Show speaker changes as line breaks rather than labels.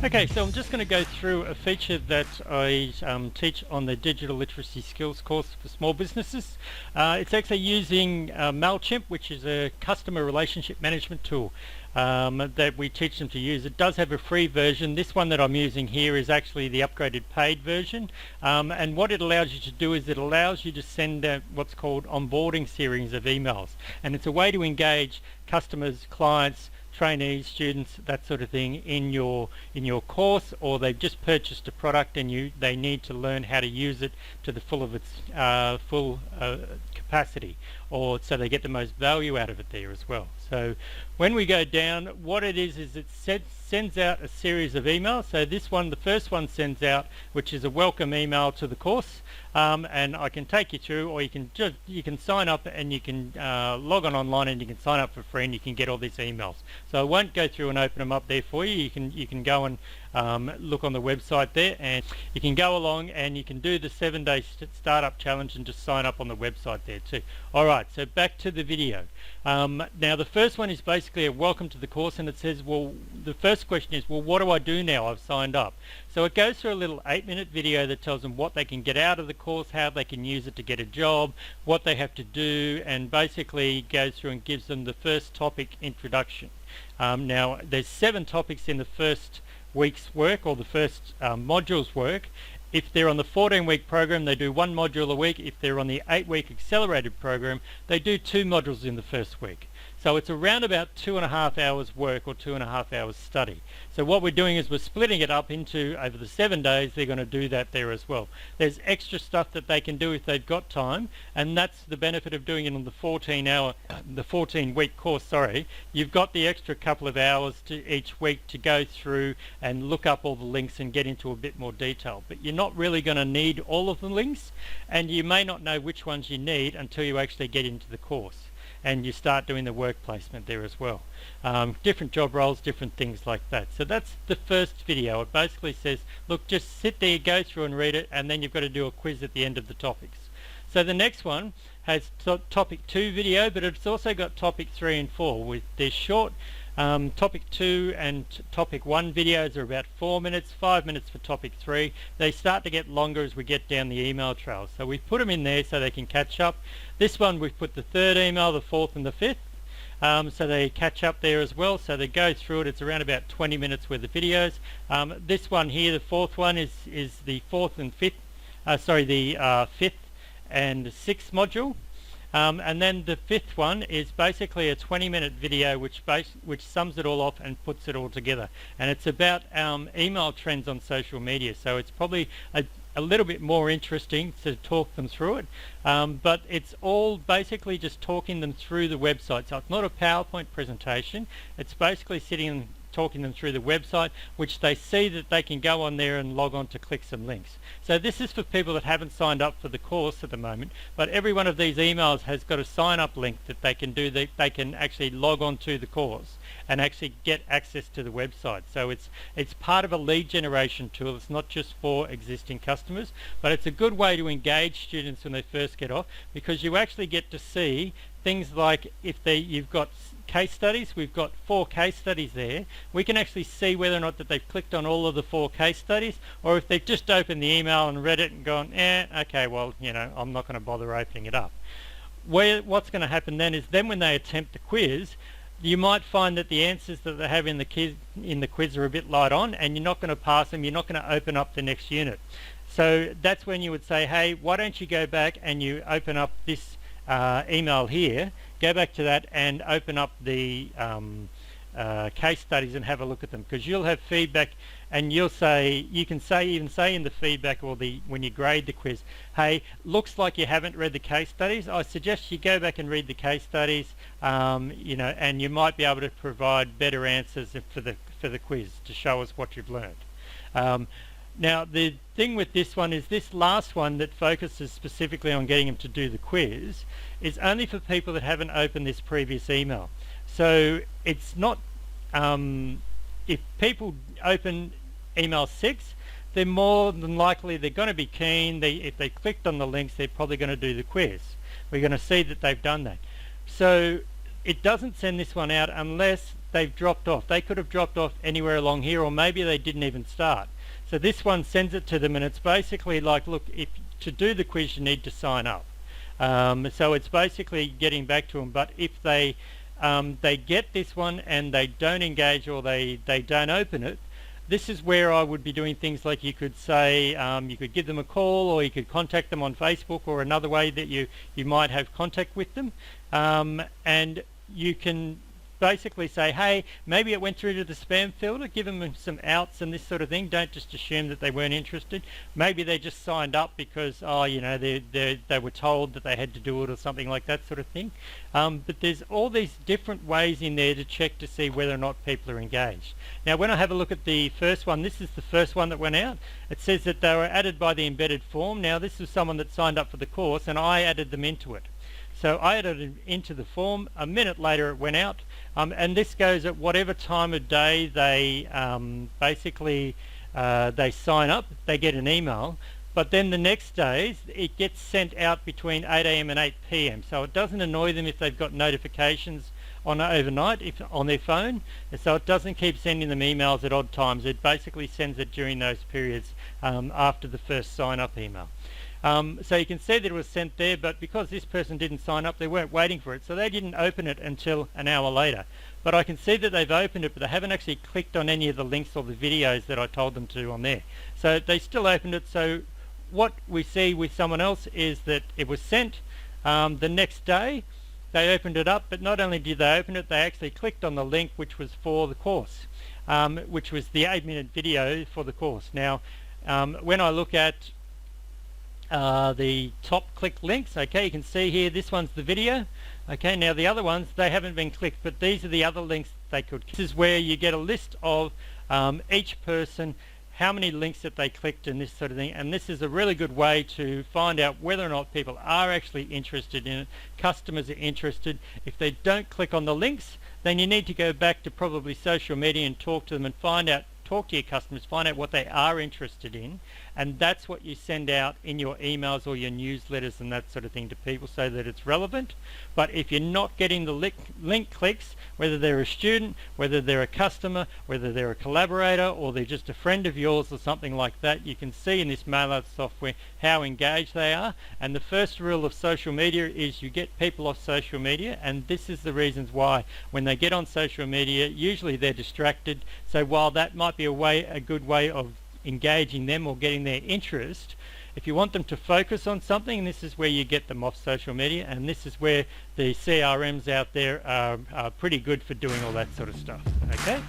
Okay, so I'm just going to go through a feature that I teach on the Digital Literacy Skills course for small businesses. It's actually using MailChimp, which is a customer relationship management tool that we teach them to use. It does have a free version. This one that I'm using here is actually the upgraded paid version. And what it allows you to do is it allows you to send what's called onboarding series of emails. And it's a way to engage customers, clients, trainees, students, that sort of thing in your course, or they've just purchased a product and they need to learn how to use it to the full of its capacity, or so they get the most value out of it there as well. So when we go down, what it is it sends out a series of emails. So this one, the first one sends out, which is a welcome email to the course, and I can take you through, or you can sign up and you can log on online and you can sign up for free and you can get all these emails. So I won't go through and open them up there for you. You can go and look on the website there, and you can go along and you can do the 7-day startup challenge and just sign up on the website there too. Alright, so back to the video. Now the first one is basically a welcome to the course, and it says, well, the first question is, well, what do I do now I've signed up? So it goes through a little 8-minute video that tells them what they can get out of the course, how they can use it to get a job, what they have to do, and basically goes through and gives them the first topic introduction. Now there's 7 topics in the first week's work, or the first module's work. If they're on the 14-week program, they do 1 module a week. If they're on the 8-week accelerated program, they do 2 modules in the first week. So it's around about 2.5 hours work, or 2.5 hours study. So what we're doing is we're splitting it up into, over the 7 days, they're going to do that there as well. There's extra stuff that they can do if they've got time, and that's the benefit of doing it on the 14-week course, sorry. You've got the extra couple of hours each week to go through and look up all the links and get into a bit more detail. But you're not really going to need all of the links, and you may not know which ones you need until you actually get into the course and you start doing the work placement there as well. Different job roles, different things like that. So that's the first video. It basically says, look, just sit there, go through and read it, and then you've got to do a quiz at the end of the topics. So the next one has topic 2 video, but it's also got topic 3 and 4 with their short topic 2 and topic 1 videos are about 4 minutes, 5 minutes for topic 3. They start to get longer as we get down the email trail. So we've put them in there so they can catch up. This one we've put the 3rd email, the 4th and the 5th. So they catch up there as well. So they go through it. It's around about 20 minutes worth of videos. This one here, the 4th one, is the 4th and 5th, the 5th and 6th module. And then the 5th one is basically a 20-minute video which sums it all off and puts it all together. And it's about email trends on social media. So it's probably a little bit more interesting to talk them through it. But it's all basically just talking them through the website. So it's not a PowerPoint presentation. It's basically sitting and talking them through the website, which they see that they can go on there and log on to click some links. So this is for people that haven't signed up for the course at the moment, but every one of these emails has got a sign up link that they can do. They can actually log on to the course and actually get access to the website. So it's part of a lead generation tool. It's not just for existing customers, but it's a good way to engage students when they first get off, because you actually get to see things like if you've got case studies. We've got 4 case studies there. We can actually see whether or not that they've clicked on all of the 4 case studies, or if they've just opened the email and read it and gone, okay, well, I'm not going to bother opening it up. What's going to happen then is when they attempt the quiz, you might find that the answers that they have in the quiz are a bit light on, and you're not going to pass them. You're not going to open up the next unit. So that's when you would say, hey, why don't you go back and you open up this email here, go back to that and open up the case studies and have a look at them, because you'll have feedback, and you can even say in the feedback, or when you grade the quiz, hey, looks like you haven't read the case studies. I suggest you go back and read the case studies, and you might be able to provide better answers for the quiz to show us what you've learned. Now the thing with this one is, this last one that focuses specifically on getting them to do the quiz is only for people that haven't opened this previous email. So it's not, if people open email 6, they're more than likely they're going to be keen. If they clicked on the links, they're probably going to do the quiz. We're going to see that they've done that. So it doesn't send this one out unless they've dropped off. They could have dropped off anywhere along here, or maybe they didn't even start. So this one sends it to them, and it's basically like, look, if to do the quiz you need to sign up. So it's basically getting back to them. But if they get this one and they don't engage, or they don't open it, this is where I would be doing things like, you could say, you could give them a call, or you could contact them on Facebook, or another way that you might have contact with them, and you can basically say, hey, maybe it went through to the spam filter. Give them some outs and this sort of thing. Don't just assume that they weren't interested. Maybe they just signed up because, they were told that they had to do it, or something like that sort of thing. But there's all these different ways in there to check to see whether or not people are engaged. Now, when I have a look at the first one, this is the first one that went out. It says that they were added by the embedded form. Now, this is someone that signed up for the course, and I added them into it. So I added it into the form. A minute later it went out, and this goes at whatever time of day they they sign up, they get an email. But then the next day it gets sent out between 8 AM and 8 PM. So it doesn't annoy them if they've got notifications on overnight on their phone. So it doesn't keep sending them emails at odd times. It basically sends it during those periods after the first sign up email. So you can see that it was sent there, but because this person didn't sign up, they weren't waiting for it, so they didn't open it until an hour later. But I can see that they've opened it, but they haven't actually clicked on any of the links or the videos that I told them to on there. So they still opened it. So what we see with someone else is that it was sent the next day. They opened it up, but not only did they open it, they actually clicked on the link, which was for the course, which was the 8-minute video for the course. Now, when I look at the top click links, okay, you can see here this one's the video. Okay, now the other ones, they haven't been clicked, but these are the other links they could. This is where you get a list of each person, how many links that they clicked, and this sort of thing. And this is a really good way to find out whether or not people are actually interested in it, customers are interested. If they don't click on the links, then you need to go back to probably social media and talk to them and talk to your customers, find out what they are interested in, and that's what you send out in your emails or your newsletters and that sort of thing to people, so that it's relevant. But if you're not getting the link clicks, whether they're a student, whether they're a customer, whether they're a collaborator, or they're just a friend of yours or something like that, you can see in this MailOut software how engaged they are. And the first rule of social media is you get people off social media, and this is the reasons why. When they get on social media, usually they're distracted. So while that might be a good way of engaging them or getting their interest, if you want them to focus on something, this is where you get them off social media, and this is where the CRMs out there are pretty good for doing all that sort of stuff. Okay.